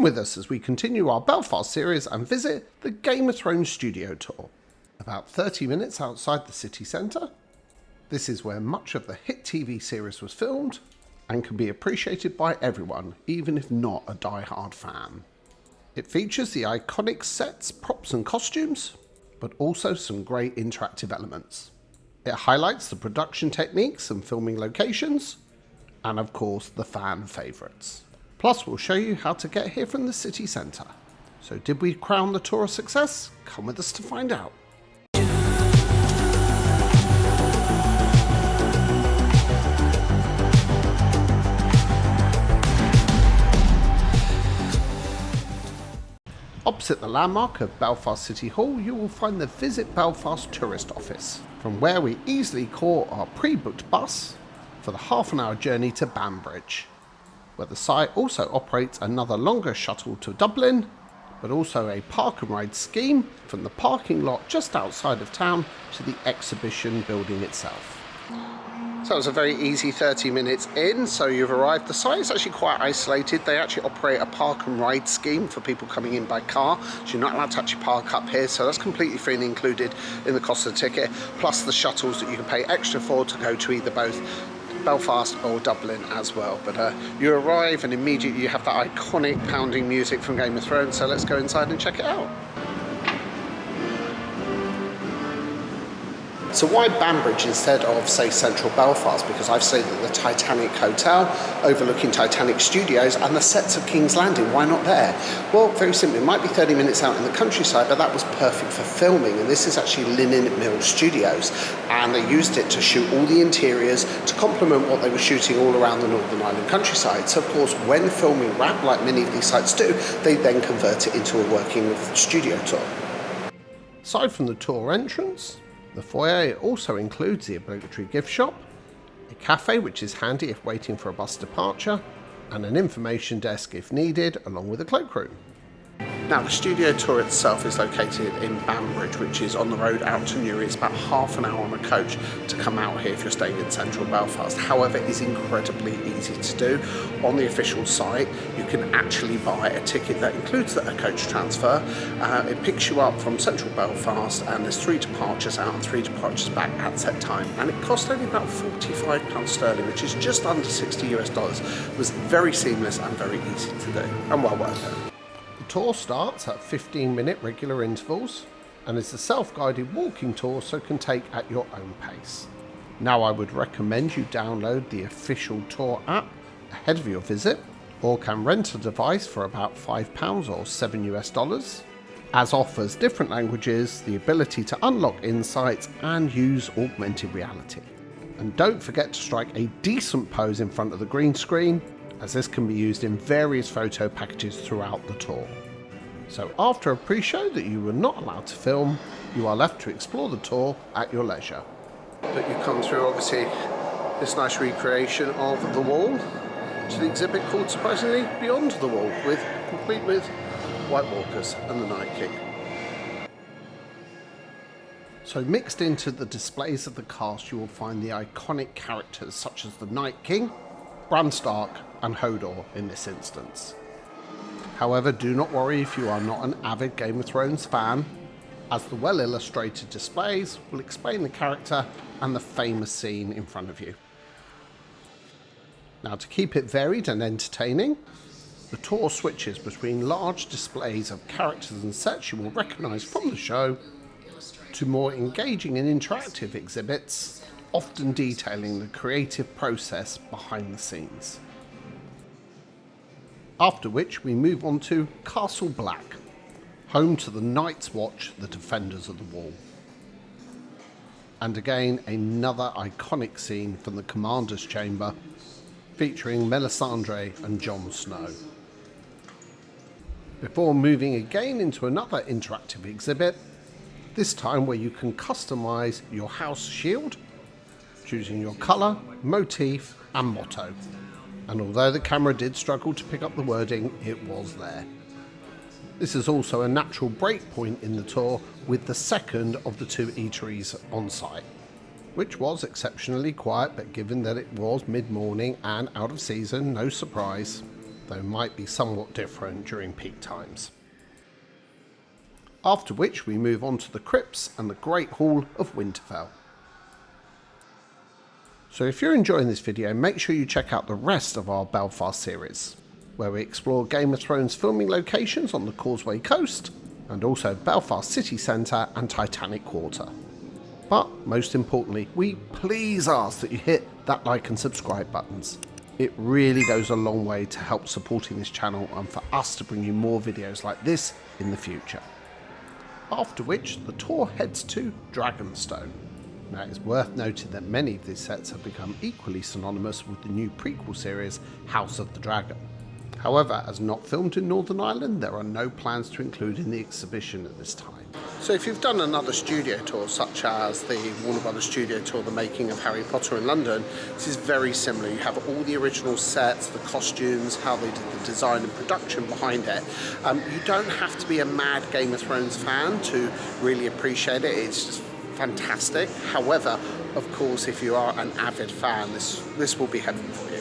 with us as we continue our Belfast series and visit the Game of Thrones studio tour. About 30 minutes outside the city centre, this is where much of the hit TV series was filmed and can be appreciated by everyone, even if not a die-hard fan. It features the iconic sets, props and costumes, but also some great interactive elements. It highlights the production techniques and filming locations, and of course the fan favourites. Plus we'll show you how to get here from the city centre. So did we crown the tour a success? Come with us to find out. Opposite the landmark of Belfast City Hall, you will find the Visit Belfast tourist office, from where we easily caught our pre-booked bus for the half-an-hour journey to Banbridge, where the site also operates another longer shuttle to Dublin, but also a park and ride scheme from the parking lot just outside of town to the exhibition building itself. So it's a very easy 30 minutes in, so you've arrived. The site is actually quite isolated. They actually operate a park and ride scheme for people coming in by car, so you're not allowed to actually park up here, so that's completely free and included in the cost of the ticket, plus the shuttles that you can pay extra for to go to either both Belfast or Dublin as well. But you arrive and immediately you have that iconic pounding music from Game of Thrones, so let's go inside and check it out. So why Banbridge instead of, say, central Belfast? Because I've stayed at the Titanic Hotel overlooking Titanic Studios and the sets of King's Landing. Why not there? Well, very simply, it might be 30 minutes out in the countryside, but that was perfect for filming. And this is actually Linen Mill Studios. And they used it to shoot all the interiors to complement what they were shooting all around the Northern Ireland countryside. So, of course, when filming wrap, like many of these sites do, they then convert it into a working studio tour. Aside from the tour entrance, the foyer also includes the obligatory gift shop, a cafe which is handy if waiting for a bus departure, and an information desk if needed, along with a cloakroom. Now the studio tour itself is located in Banbridge, which is on the road out to Newry. It's about half an hour on a coach to come out here if you're staying in central Belfast. However, it is incredibly easy to do. On the official site, you can actually buy a ticket that includes a coach transfer. It picks you up from central Belfast, and there's 3 departures out and 3 departures back at set time. And it cost only about £45 sterling, which is just under $60 US. It was very seamless and very easy to do, and well worth it. The tour starts at 15-minute regular intervals and is a self-guided walking tour, so can take at your own pace. Now I would recommend you download the official tour app ahead of your visit, or can rent a device for about £5 or $7 US, as offers different languages, the ability to unlock insights and use augmented reality. And don't forget to strike a decent pose in front of the green screen, as this can be used in various photo packages throughout the tour. So after a pre-show that you were not allowed to film, you are left to explore the tour at your leisure. But you come through obviously this nice recreation of the wall to the exhibit called, surprisingly, Beyond the Wall, complete with White Walkers and the Night King. So mixed into the displays of the cast, you will find the iconic characters such as the Night King, Bran Stark and Hodor in this instance. However, do not worry if you are not an avid Game of Thrones fan, as the well-illustrated displays will explain the character and the famous scene in front of you. Now, to keep it varied and entertaining, the tour switches between large displays of characters and sets you will recognise from the show to more engaging and interactive exhibits, often detailing the creative process behind the scenes. After which we move on to Castle Black, home to the Night's Watch, the Defenders of the Wall. And again, another iconic scene from the Commander's Chamber, featuring Melisandre and Jon Snow. Before moving again into another interactive exhibit, this time where you can customise your house shield, choosing your colour, motif and motto. And although the camera did struggle to pick up the wording, it was there. This is also a natural break point in the tour with the second of the 2 eateries on site, which was exceptionally quiet, but given that it was mid-morning and out of season, no surprise. though might be somewhat different during peak times. After which we move on to the crypts and the Great Hall of Winterfell. So if you're enjoying this video, make sure you check out the rest of our Belfast series, where we explore Game of Thrones filming locations on the Causeway Coast, and also Belfast City Centre and Titanic Quarter. But most importantly, we please ask that you hit that like and subscribe buttons. It really goes a long way to help supporting this channel and for us to bring you more videos like this in the future. After which, the tour heads to Dragonstone. Now it's worth noting that many of these sets have become equally synonymous with the new prequel series House of the Dragon. However, as not filmed in Northern Ireland, there are no plans to include in the exhibition at this time. So if you've done another studio tour, such as the Warner Brothers studio tour, The Making of Harry Potter in London, this is very similar. You have all the original sets, the costumes, how they did the design and production behind it. You don't have to be a mad Game of Thrones fan to really appreciate it. It's just fantastic. However, of course, if you are an avid fan, this will be heaven for you.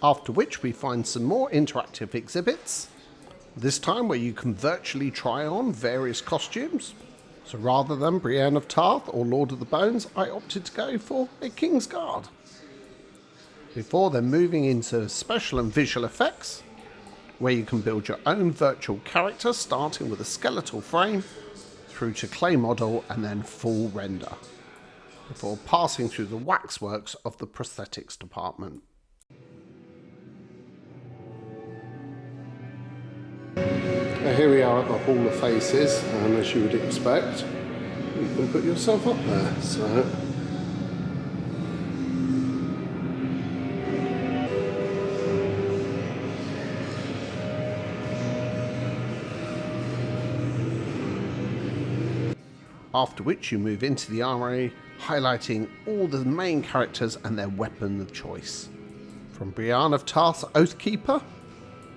After which we find some more interactive exhibits, this time where you can virtually try on various costumes. So rather than Brienne of Tarth or Lord of the Bones, I opted to go for a King's Guard. Before then moving into special and visual effects, where you can build your own virtual character starting with a skeletal frame, through to clay model and then full render, before passing through the waxworks of the prosthetics department. Here we are at the Hall of Faces, and as you would expect, you can put yourself up there. So after which you move into the armory, highlighting all the main characters and their weapon of choice. From Brienne of Tarth's Oathkeeper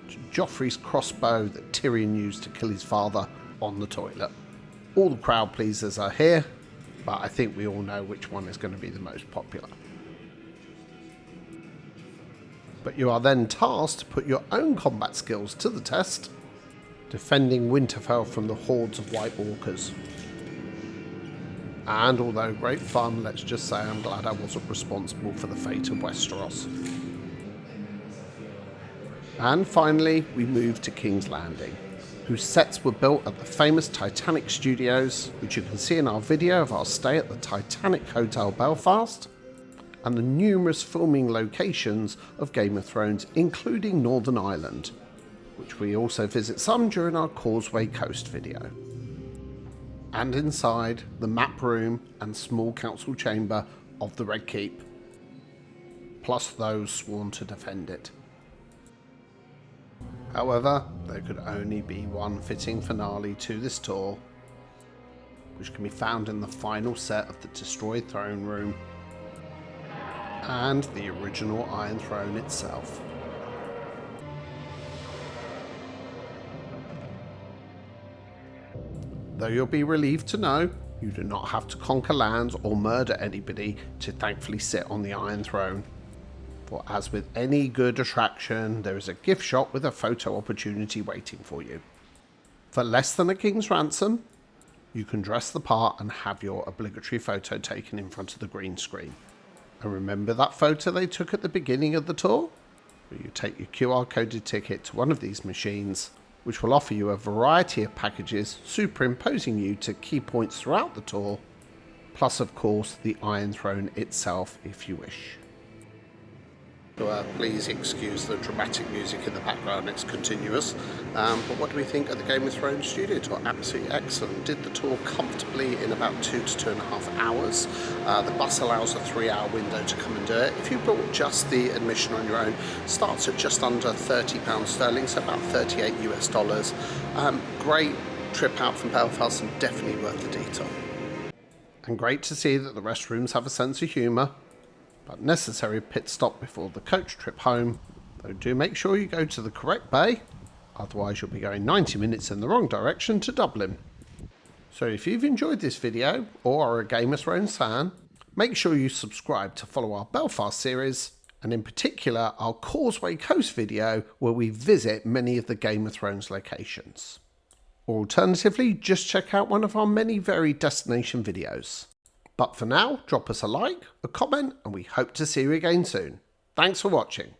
to Joffrey's crossbow that Tyrion used to kill his father on the toilet. All the crowd pleasers are here, but I think we all know which one is going to be the most popular. But you are then tasked to put your own combat skills to the test, defending Winterfell from the hordes of White Walkers. And although great fun, let's just say I'm glad I wasn't responsible for the fate of Westeros. And finally, we move to King's Landing, whose sets were built at the famous Titanic Studios, which you can see in our video of our stay at the Titanic Hotel Belfast, and the numerous filming locations of Game of Thrones, including Northern Ireland, which we also visit some during our Causeway Coast video. And inside, the map room and small council chamber of the Red Keep, plus those sworn to defend it. However, there could only be one fitting finale to this tour, which can be found in the final set of the destroyed throne room and the original Iron Throne itself. Though you'll be relieved to know, you do not have to conquer lands or murder anybody to thankfully sit on the Iron Throne. For as with any good attraction, there is a gift shop with a photo opportunity waiting for you. For less than a king's ransom, you can dress the part and have your obligatory photo taken in front of the green screen. And remember that photo they took at the beginning of the tour? Where you take your QR coded ticket to one of these machines, which will offer you a variety of packages superimposing you to key points throughout the tour, plus of course the Iron Throne itself if you wish. Please excuse the dramatic music in the background, it's continuous. But what do we think of the Game of Thrones studio tour? Absolutely excellent. Did the tour comfortably in about 2 to 2.5 hours. The bus allows a 3-hour window to come and do it. If you bought just the admission on your own, starts at just under £30 sterling, so about 38 US dollars. Great trip out from Belfast and definitely worth the detour. And great to see that the restrooms have a sense of humour, but necessary pit stop before the coach trip home, though do make sure you go to the correct bay, otherwise you'll be going 90 minutes in the wrong direction to Dublin. So if you've enjoyed this video or are a Game of Thrones fan, make sure you subscribe to follow our Belfast series, and in particular our Causeway Coast video where we visit many of the Game of Thrones locations. Or alternatively, just check out one of our many varied destination videos. But for now, drop us a like, a comment, and we hope to see you again soon. Thanks for watching.